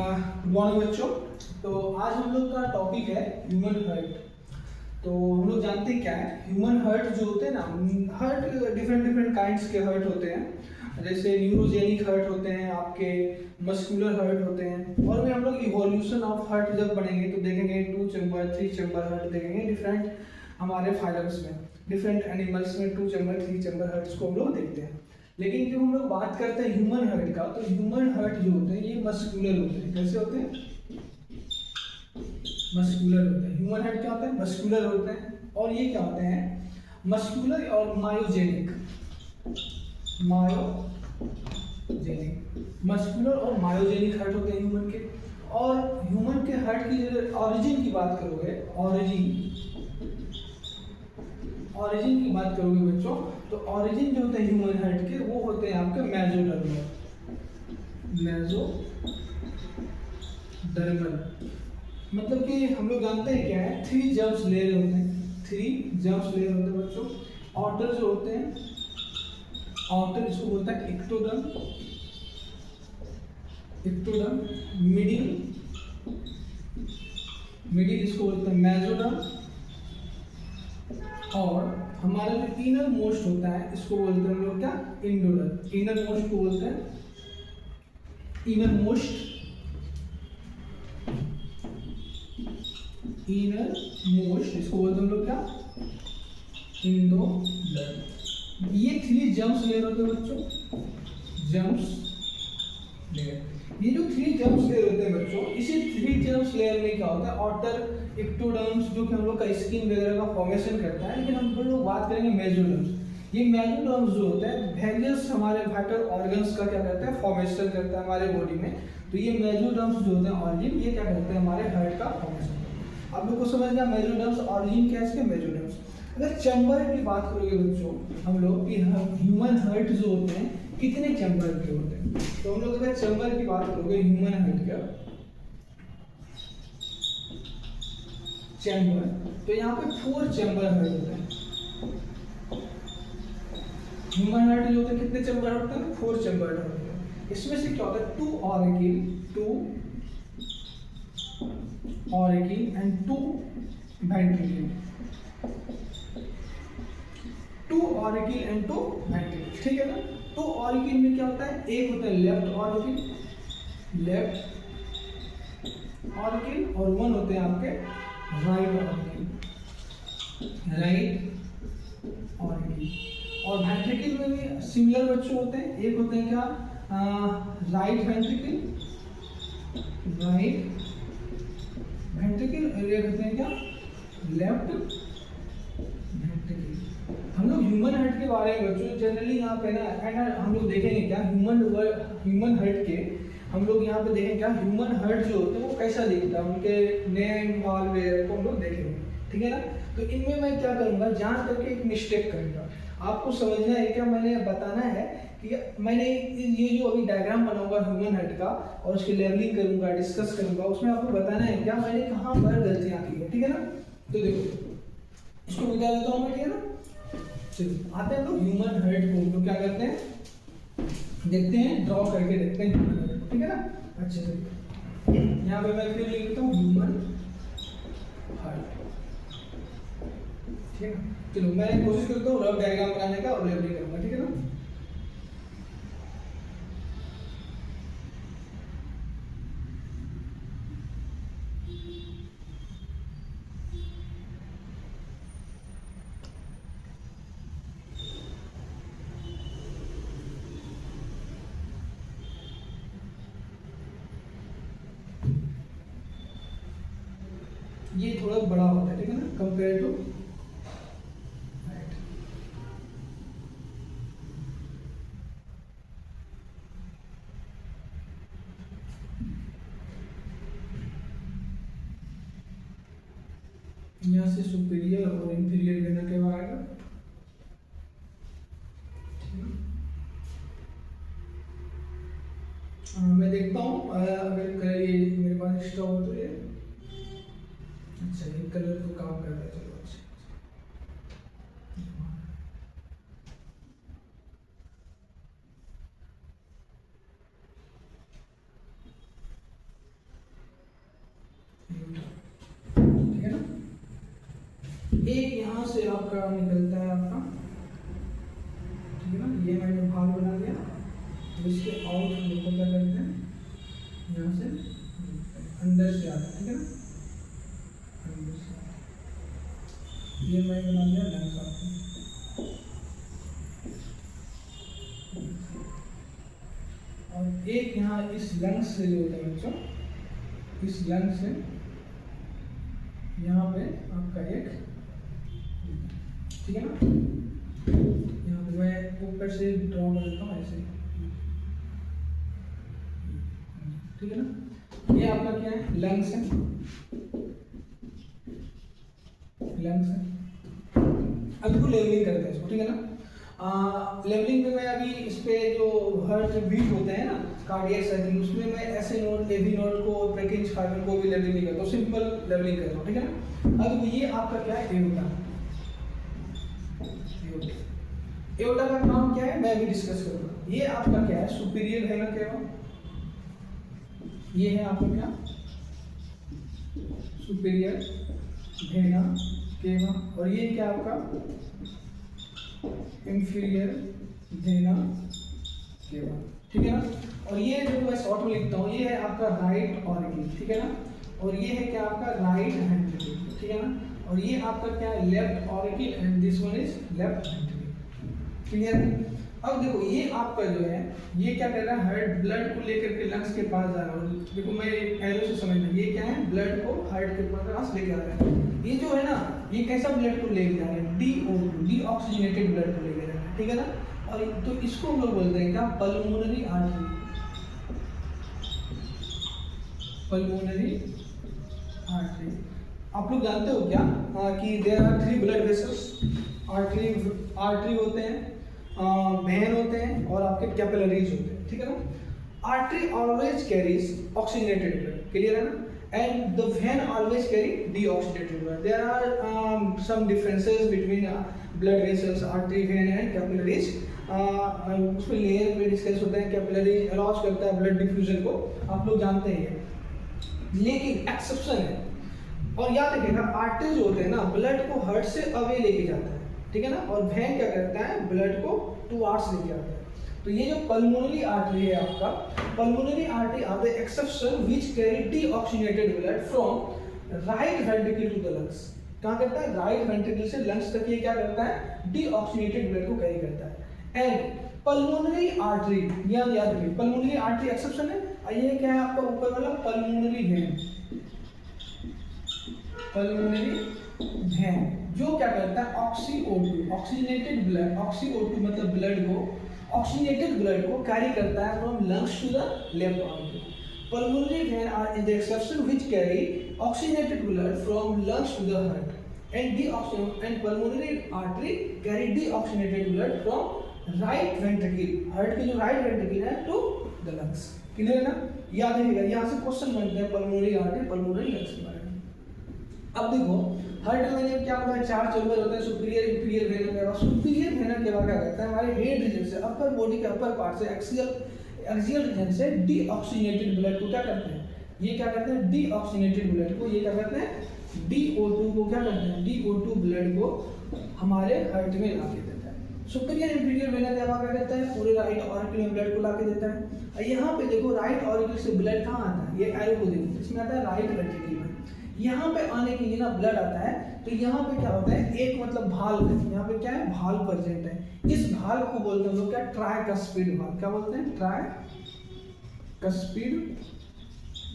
Good morning बच्चों। तो आज हम लोग का टॉपिक है ह्यूमन हर्ट। तो हम लोग जानते हैं क्या है ह्यूमन हर्ट जो होते हैं ना, हर्ट डिफरेंट डिफरेंट काइंड्स के हर्ट होते हैं। जैसे न्यूरोजेनिक हर्ट होते हैं, आपके मस्कुलर हर्ट होते हैं। और भी हम लोग इवोल्यूशन ऑफ हर्ट जब पढ़ेंगे तो देखेंगे 2 चैम्बर 3 चैम्बर हर्ट देखेंगे डिफरेंट हमारे फाइलम्स में, डिफरेंट एनिमल्स में 2 चैम्बर 3 चैम्बर हर्ट्स को हम लोग देखते हैं। लेकिन जब हम लोग बात करते हैं ह्यूमन हर्ट का, तो ह्यूमन हर्ट जो होते हैं ये मस्कुलर होते हैं। कैसे होते हैं? मस्कुलर होते हैं। ह्यूमन हर्ट क्या होता है? मस्कुलर होते हैं। और ये क्या होते हैं? मस्कुलर और मायोजेनिक। मस्कुलर और मायोजेनिक हर्ट होते हैं ह्यूमन के। और ह्यूमन के हर्ट की अगर ऑरिजिन की बात करोगे, ऑरिजिन की बात करोगे बच्चों, तो ऑरिजिन जो होते हैं ह्यूमन हर्ट के वो होते हैं आपके मेसोडर्मल। मतलब कि हम लोग जानते हैं क्या है, 3 जर्म्स लेयर होते हैं। 3 जर्म्स लेयर होते हैं बच्चों। आउटर जो होते हैं, आउटर इसको बोलता है इक्टोडर्म, मिडिल इसको बोलते हैं मेसोडर्म। और हमारा जो इनर मोस्ट होता है इसको बोलते हैं हम लोग क्या? इंडोडर्म। इनर मोस्ट को बोलते हैं इनर मोस्ट इसको बोलते हैं हम लोग क्या? इंडोडर्म। ये 3 जर्म्स लेयर होते हैं बच्चों, जर्म्स लेयर। ये जो 3 जर्म्स लेयर होते हैं बच्चों, इसी 3 जर्म्स लेयर में क्या होता है? आउटर इक्टोडर्म्स जो कि हम लोग का स्किन वगैरह का फॉर्मेशन करता है। लेकिन हम लोग बात करेंगे मेसोडर्म्स। ये मेसोडर्म्स जो होते हैं वेरियस हमारे वाइटल ऑर्गन्स का क्या करता है? फॉर्मेशन करता है हमारे बॉडी में। तो ये मेसोडर्म्स जो होते हैं ऑर्गन, ये क्या करते हैं? हमारे हार्ट का फॉर्मेशन। आप लोग को समझ गया मेसोडर्म्स ऑरिजिन क्या है इसके? मेसोडर्म्स। अगर चैम्बर की बात करोगे बच्चों हम लोग कि ह्यूमन हार्ट जो होते हैं कितने चैम्बर के होते हैं, तो हम लोग अगर चैम्बर की बात करोगे ह्यूमन हार्ट का चैम्बर, तो यहाँ पे 4 चैम्बर हार्ट होते हैं। ह्यूमन हार्ट जो होते हैं कितने चैम्बर होते हैं? 4 चैम्बर होते हैं। इसमें से क्या होता है? 2 auricle and 2 ventricle. 2 auricle and 2 ventricle, ठीक है ना? तो ऑरिकिल में क्या होता है? एक होता है लेफ्ट ऑरिकिल और 1 होते हैं आपके राइट ऑरिकिल। और वेंट्रिकल में भी सिमिलर बच्चों होते हैं। एक होते हैं क्या? राइट वेंट्रिकल और एक होते हैं क्या? Left ventricle. हम लोग ह्यूमन हार्ट के बारे में बच्चों जनरली यहाँ पे ना हम लोग देखेंगे क्या ह्यूमन हार्ट के हम लोग यहाँ पे देखेंगे क्या ह्यूमन हार्ट जो होते हैं वो कैसा दिखता है, उनके नेम ऑल वेयर को हम लोग देखेंगे, ठीक है ना? तो इनमें मैं क्या करूँगा, जान करके एक मिस्टेक करूँगा। आपको समझना है क्या मैंने बताना है कि मैंने ये जो अभी डायग्राम बनाऊंगा ह्यूमन हार्ट का और उसकी लेवलिंग करूँगा, डिस्कस करूँगा, उसमें आपको बताना है क्या मैंने कहाँ पर गलतियाँ की है, ठीक है ना? तो देखो इसको बता देता हूँ मैं, ठीक है ना? चलिए आते हैं लोग ह्यूमन हार्ट को हम लोग क्या करते हैं, देखते हैं, ड्रॉ करके देखते हैं ह्यूमन हार्ट, ठीक है ना? अच्छे से यहाँ पे मैं फिर लिखता हूँ ह्यूमन हार्ट, ठीक है? चलो मैं कोशिश करता हूँ रफ डायग्राम बनाने का और लेवलिंग करूँगा, ठीक है ना? ये थोड़ा बड़ा होता है, ठीक है ना, कंपेयर टू यहाँ से सुपीरियर और इंफीरियर वेना के बारे में मैं देखता हूँ अगर कलर ये मेरे पास एक्स्ट्रा हो तो ये अच्छा ये कलर तो काम कर रहा है, चलो अच्छा। एक यहाँ से आपका निकलता है आपका, ठीक है ना, ये मैंने भाग बना दिया, तो इसके आउट हम लोग को क्या करते हैं, यहाँ से अंदर से आता है, ठीक है ना, अंदर से ये मैं बना दिया लंग्स आपको। और एक यहाँ इस लंग्स से जो होता है बच्चों, इस लंग्स से यहाँ पे आपका एक, ठीक है ना, यहाँ पे मैं ऊपर से ड्रॉ कर देता हूँ ऐसे, ठीक है ना, ये आपका क्या है, लंग्स है, लंग्स है। अब को लेवलिंग करते हैं इसको, ठीक है ना। लेवलिंग में मैं अभी इस पे जो हार्ट बीट होते हैं ना, कार्डियक साइकिल, उसमें मैं ऐसे नोट, एवी नोट को, ब्रेकिंग कार्बन को भी लेवलिंग नहीं करता हूँ, सिंपल लेवलिंग करता हूँ, ठीक है ना। अब ये आपका क्या है, एओटा। एओटा का नाम क्या है मैं अभी डिस्कस करूँगा। ये आपका क्या है, सुपीरियर वेना केवा, ये है आपका क्या, सुपीरियर वेना केवा, और ये क्या आपका इंफीरियर वेना केवा, ठीक है ना। और ये जो मैं शॉर्ट में लिखता हूँ, ये है आपका राइट ऑरिकल, ठीक है ना, और ये है क्या आपका राइट वेंट्रिकल, ठीक है ना, और ये आपका क्या है left auricle, and this one is left ventricle, clear है। अब देखो ये आपका जो है, ये क्या कर रहा है, हार्ट ब्लड को लेकर के लंग्स के पास जा रहा है, देखो मैं एरो से समझना, ये क्या है, ब्लड को हार्ट के पास लेके आ रहा है। ये जो है ना, ये कैसा ब्लड को लेके जा रहा है, DO2, डीऑक्सीजनेटेड ब्लड को लेके जा रहा है, ठीक है ना। और तो इसको हम लोग बोलते हैं क्या, पल्मोनरी आर्टरी, पल्मोनरी आर्टरी। आप लोग जानते हो क्या कि there are 3 blood vessels, artery होते हैं, वेन होते हैं, और आपके कैपिलरीज होते हैं, ठीक है ना। Artery always carries oxygenated blood, clear है ना, and the vein always carry deoxygenated blood. There are some differences between blood vessels, artery, vein and capillaries. उसमें लेयर पे डिस्कस होते हैं, कैपिलरी अलाउज करता है ब्लड डिफ्यूजन को, आप लोग जानते हैं, लेकिन एक्सेप्शन है। और याद रखिएगा, आर्टरी जो होते हैं ना, ब्लड को हार्ट से अवे लेके जाता है, ठीक है ना, और वेन क्या करता है, ब्लड को टुवार्ड्स लेके आता है। तो ये जो पल्मोनरी आर्टरी है आपका, pulmonary artery are the exception which carry deoxygenated blood from right ventricle to the lungs. कहां करता है, राइट वेंट्रिकल से लंग्स तक ये क्या करता है, डीऑक्सीजनेटेड ब्लड को कैरी करता है। एंड पल्मोनरी आर्टरी, याद रखिए, पल्मोनरी आर्टरी एक्सेप्शन है, और ये क्या है आपका ऊपर वाला पल्मोनरी वेन, पल्मोनरी वेन जो क्या करता है, ऑक्सीओ2, ऑक्सीजनेटेड ब्लड, ऑक्सीओ2 मतलब ब्लड को, ऑक्सीजनेटेड ब्लड को कैरी करता है from lungs to the left auricle. Pulmonary vein are in the exception which carry oxygenated blood from lungs to the heart, and pulmonary artery carry deoxygenated blood from right ventricle, heart की जो right ventricle है, to the lungs, clear है ना। याद रखिएगा, यहाँ से question बनते हैं पल्मोनरी आर्टरी, पल्मोनरी लंग्स के बारे में। अब देखो हार्ट में क्या होता है, 4 चैम्बर होते हैं, superior, inferior, vena cava. Superior vena cava क्या करता है, हमारे हेड रीजन से, अपर बॉडी के अपर पार्ट से, एक्सियल रीजन से डीऑक्सीजनेटेड ब्लड को क्या करते हैं, ये क्या करते हैं, डीऑक्सीजनेटेड ब्लड को ये क्या करते हैं, DO2 को क्या करते हैं, DO2 ब्लड को हमारे हार्ट में ला के देता है। सुपीरियर इंफीरियर वेना केवा क्या करता है, पूरे राइट ऑरिकल में ब्लड को ला के देता है। और यहाँ पे देखो राइट ऑरिकल से ब्लड कहाँ आता है, ये एरो को देखो, इसमें आता है राइट वेंट्रिकल में। यहाँ पे आने के लिए ना ब्लड आता है, तो यहाँ पे क्या होता है, एक मतलब भाल्व है, यहाँ पे क्या है, भाल्व प्रेजेंट है। इस भाल्व को बोलते हैं लोग क्या, ट्राइकस्पिड भाल्व, क्या बोलते हैं, ट्राइकस्पिड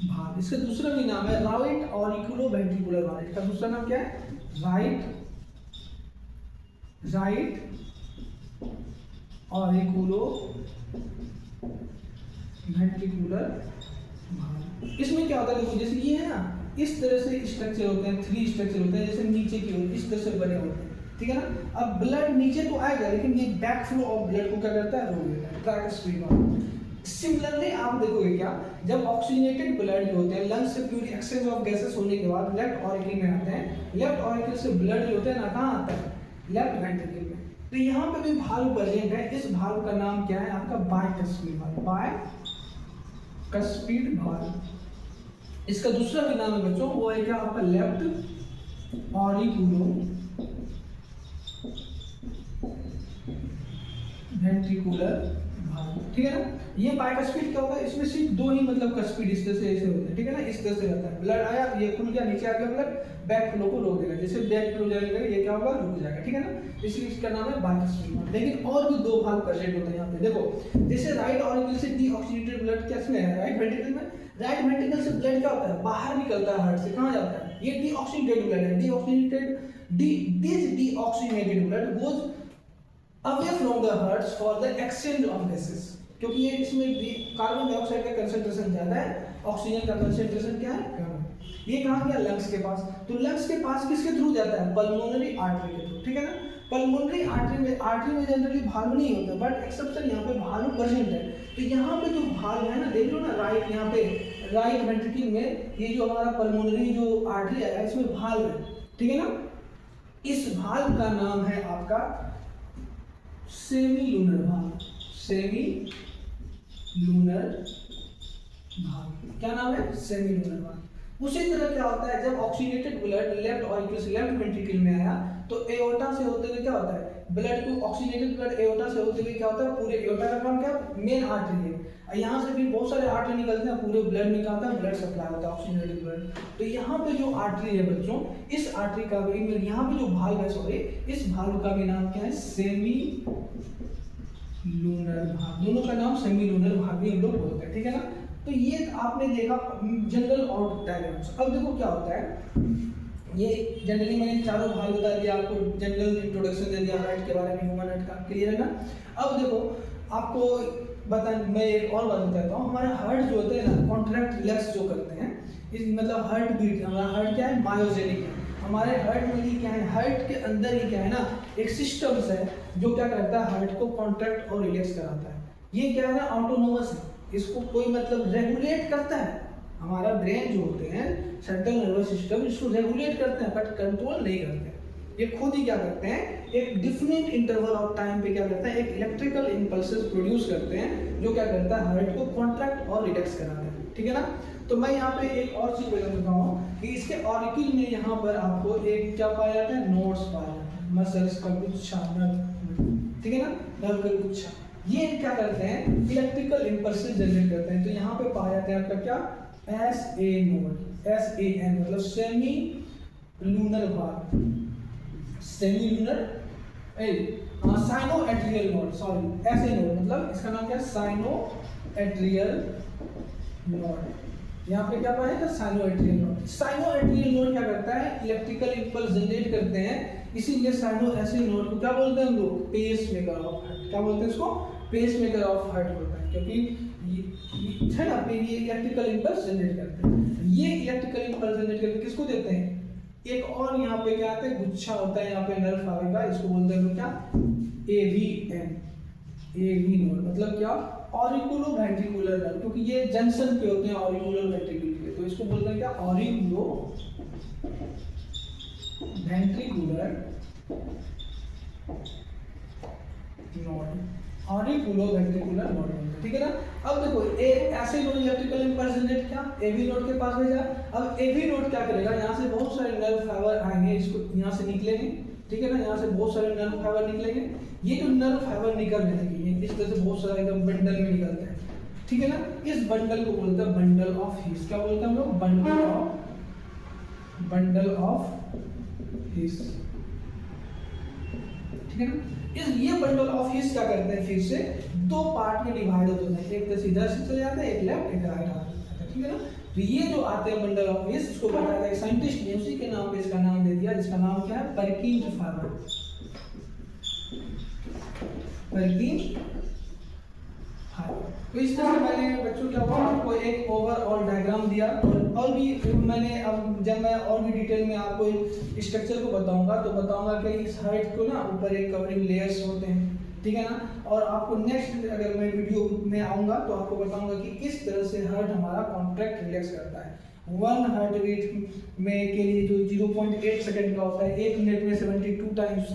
भाल्व। इसका दूसरा भी नाम है राइट ऑरिकुलो वेंट्रिकुलर भाल्व। इसका दूसरा नाम क्या है, राइट ऑरिकुलो वेंट्रिकुलर भाल्व। इसमें क्या होता है, देखो जैसे ये है ना, इस तरह से स्ट्रक्चर होते हैं, 3 स्ट्रक्चर होते हैं, जैसे नीचे की ओर इस तरह से बने होते हैं, ठीक है ना। अब ब्लड नीचे तो आएगा, लेकिन ये बैक फ्लो ऑफ ब्लड को क्या करता है, रोक देता है, ट्राइकस्पिड भाल्व। सिमिलरली आप देखोगे क्या, जब ऑक्सीजनेटेड ब्लड जो होते हैं लंग्स से प्योर एक्सचेंज ऑफ गैसेस होने के बाद लेफ्ट ऑरिकल में आते हैं, लेफ्ट ऑरिकल से ब्लड जो होता है ना कहाँ आता है, लेफ्ट वेंट्रिकल में। तो यहाँ पे भी भाल्व प्रेजेंट है, इस भाल्व का नाम क्या है आपका, बायकस्पिड भाल्व, बायकस्पिड भाल्व। इसका दूसरा भी नाम है बच्चों, वो है क्या आपका, लेफ्ट ऑरिकुलो वेंट्रिकुलर भाग, ठीक है ना। ये बाइकस्पिड क्या होता है, इसमें सिर्फ दो ही मतलब कस्पिड इस तरह से ऐसे होते हैं, ठीक है ना, इस तरह से रहता है। ब्लड आया, ये खुल गया, नीचे आ गया ब्लड, बैक फ्लो को रोक देगा, जैसे बैक फ्लो जाएगा ये क्या होगा, रुक जाएगा, ठीक है ना, इसलिए इसका नाम है बाइकस्पिड। लेकिन और भी दो भाग प्रेजेंट होते हैं यहाँ पे, देखो जैसे राइट ऑरिकल से डीऑक्सीनेटेड ब्लड किसमें है, राइट वेंट्रिकल में। राइट वेंट्रिकल से ब्लड क्या होता है, बाहर निकलता है हार्ट से, कहाँ जाता है, ये डीऑक्सीनेटेड ब्लड है, this deoxygenated blood goes away from the hearts for the exchange of gases, क्योंकि ये इसमें कार्बन डाइऑक्साइड का कंसंट्रेशन ज्यादा है, ऑक्सीजन का कंसंट्रेशन क्या है, कम है। ये कहाँ गया, लंग्स के पास। तो लंग्स के पास किसके थ्रू जाता है, पल्मोनरी आर्टरी के थ्रू, ठीक है ना। पल्मोनरी आर्टरी में जनरली भाल्व नहीं होता, बट एक्सेप्शन यहाँ पे भाल्व प्रेजेंट है। तो यहाँ पे जो भाल्व है ना, देख लो ना, राइट यहाँ पे राइट वेंट्रिकल में ये जो हमारा पल्मोनरी जो आर्टरी है इसमें भाल्व है, ठीक है ना। इस भाल्व का नाम है आपका सेमी लूनर भाग, सेमी लूनर भाग, क्या नाम है, सेमी लूनर भाग। उसी तरह क्या होता है, जब ऑक्सीनेटेड ब्लड लेफ्ट ऑरिकल से लेफ्ट वेंट्रिकल में आया तो एओर्टा से होते हुए क्या होता है, ब्लड को ऑक्सीनेटेड ब्लड एओर्टा से होते हुए क्या होता है, पूरे एओर्टा का काम क्या, मेन आर्टरी है, यहाँ से भी बहुत सारे आर्टरी निकलते हैं, पूरे ब्लड निकलता है, ब्लड सप्लाई होता है ऑक्सीनेटेड ब्लड। तो यहाँ पे जो आर्टरी है बच्चों, इस आर्टरी का भी, यहाँ पे जो भाल्व है, सॉरी, इस भाल्व का भी नाम क्या है, सेमी लूनर भाग। दोनों का नाम सेमी लूनर भाग भी हम लोग बोलते हैं, ठीक है ना। तो ये आपने देखा जनरल और डायग्राम्स। अब देखो क्या होता है, ये जनरली मैंने चारों भाग बता दिया आपको, जनरल इंट्रोडक्शन दे दिया हार्ट के बारे में, ह्यूमन हार्ट का, क्लियर है ना। अब देखो आपको मैं एक और बात बताता हूँ, हमारा हार्ट जो होता है ना, कॉन्ट्रैक्ट रिलैक्स जो करते हैं, इस मतलब हार्ट बीट, हमारा हार्ट क्या है, मायोजेनिक है। हमारे हार्ट में ही क्या है, हार्ट के अंदर ही क्या है ना, एक सिस्टम्स है जो क्या करता है, हार्ट को कॉन्ट्रैक्ट और रिलैक्स कराता है। ये क्या है ना, ऑटोनोमस है, इसको कोई मतलब रेगुलेट करता है। हमारा ब्रेन जो होते हैं, सेंट्रल नर्वस सिस्टम, इसको रेगुलेट करते हैं बट कंट्रोल नहीं करते हैं। ये खुद ही क्या करते हैं, एक डिफरेंट इंटरवल ऑफ टाइम पे क्या करते हैं, एक इलेक्ट्रिकल इंपल्सेस प्रोड्यूस करते हैं, जो क्या करता है, हार्ट को कॉन्ट्रैक्ट और रिलैक्स कराता है, ठीक है ना। तो मैं यहाँ पे एक और चीज बता देता हूँ कि इसके ऑरिकल में यहाँ पर आपको एक क्या पाया जाता है, नोड्स पाया जाता है, मसल्स का गुच्छा, ठीक है ना, नर्व का गुच्छा। ये क्या करते हैं, इलेक्ट्रिकल इंपल्सेस जनरेट करते हैं। तो यहाँ पे पाया जाता है आपका क्या, SA नोड, SAN मतलब सेमी लूनर भाग, semi lunar cyano atrial node, sorry SA node मतलब इसका नाम क्या है, साइनो एट्रियल नोड। यहाँ पे क्या पाया था, cyano atrial node. Cyano atrial node क्या करता है, इलेक्ट्रिकल इंपल्स जनरेट करते हैं, इसीलिए साइनो ऐसे नोड को क्या बोलते हैं हम लोग, पेस मेकर ऑफ हार्ट। क्या बोलते हैं इसको, पेस मेकर ऑफ हार्ट बोलते हैं, क्योंकि है ना, ये इलेक्ट्रिकल इंपल्स जनरेट करते हैं। ये इलेक्ट्रिकल इंपल्स जनरेट करके किसको देते हैं, एक और यहाँ पे क्या आता है, गुच्छा होता है यहाँ पे नर्व फाइबर का, इसको बोलते हैं क्या, AVN, AV नोड मतलब क्या, ऑरिकुलो वेंट्रिकुलर नर्व, क्योंकि ये जंक्शन पे होते हैं ऑरिकुलर वेंट्रिकल के, तो इसको बोलते हैं क्या, auriculo ventricular node, auriculo ventricular node, ठीक है ना। अब देखो ऐसे नोड इलेक्ट्रिकल इंपल्स जनरेट क्या, AV नोड के पास भेजा। अब AV नोड क्या करेगा, यहाँ से बहुत सारे नर्व फाइबर आएंगे, इसको यहाँ से निकलेंगे, ठीक है ना, यहाँ से बहुत सारे नर्व फाइबर निकलेंगे। ये जो नर्व फाइबर निकलने लगेंगे इस तरह से बहुत सारा एकदम बंडल में निकलते हैं, ठीक है ना। इस बंडल को बोलते हैं बंडल ऑफ हीस। क्या बोलते हैं हम लोग, बंडल ऑफ हीस, ठीक है ना। ये बंडल ऑफ हीस क्या करते हैं, फिर से दो पार्ट में डिवाइड होते हैं, एक तो सीधा से चले जाता है, एक लेफ्ट एक राइट हाथ जाता है, ठीक है ना। तो ये जो आते हैं बंडल ऑफ हीस, इसको बताया गया साइंटिस्ट ने उसी के नाम पे इसका नाम दे दिया, जिसका नाम क्या है, परकिंज फाइबर, परकिंज फाइबर। तो इस तरह से मैंने बच्चों क्या हुआ, आपको एक ओवरऑल डायग्राम दिया, और भी मैंने अब जब मैं और भी डिटेल में आपको स्ट्रक्चर को बताऊंगा तो बताऊंगा कि इस हार्ट को ना ऊपर एक कवरिंग लेयर्स होते हैं, ठीक है ना। और आपको नेक्स्ट अगर मैं वीडियो में आऊँगा तो आपको बताऊंगा कि किस तरह से हार्ट हमारा कॉन्ट्रैक्ट रिलैक्स करता है। 1 हार्ट बीट में के लिए जो 0.8 सेकंड का होता है, 1 मिनट में 72 टाइम्स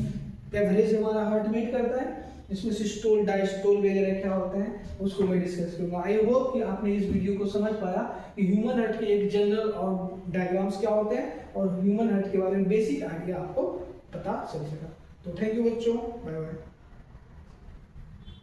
एवरेज हमारा हार्ट बीट करता है। इसमें सिस्टोल डायस्टोल वगैरह क्या होते हैं उसको मैं डिस्कस करूंगा। आई होप कि आपने इस वीडियो को समझ पाया कि ह्यूमन हार्ट के एक जनरल और डायग्राम्स क्या होते हैं और ह्यूमन हार्ट के बारे में बेसिक आइडिया आपको पता चल सका। तो थैंक यू बच्चों, बाय बाय।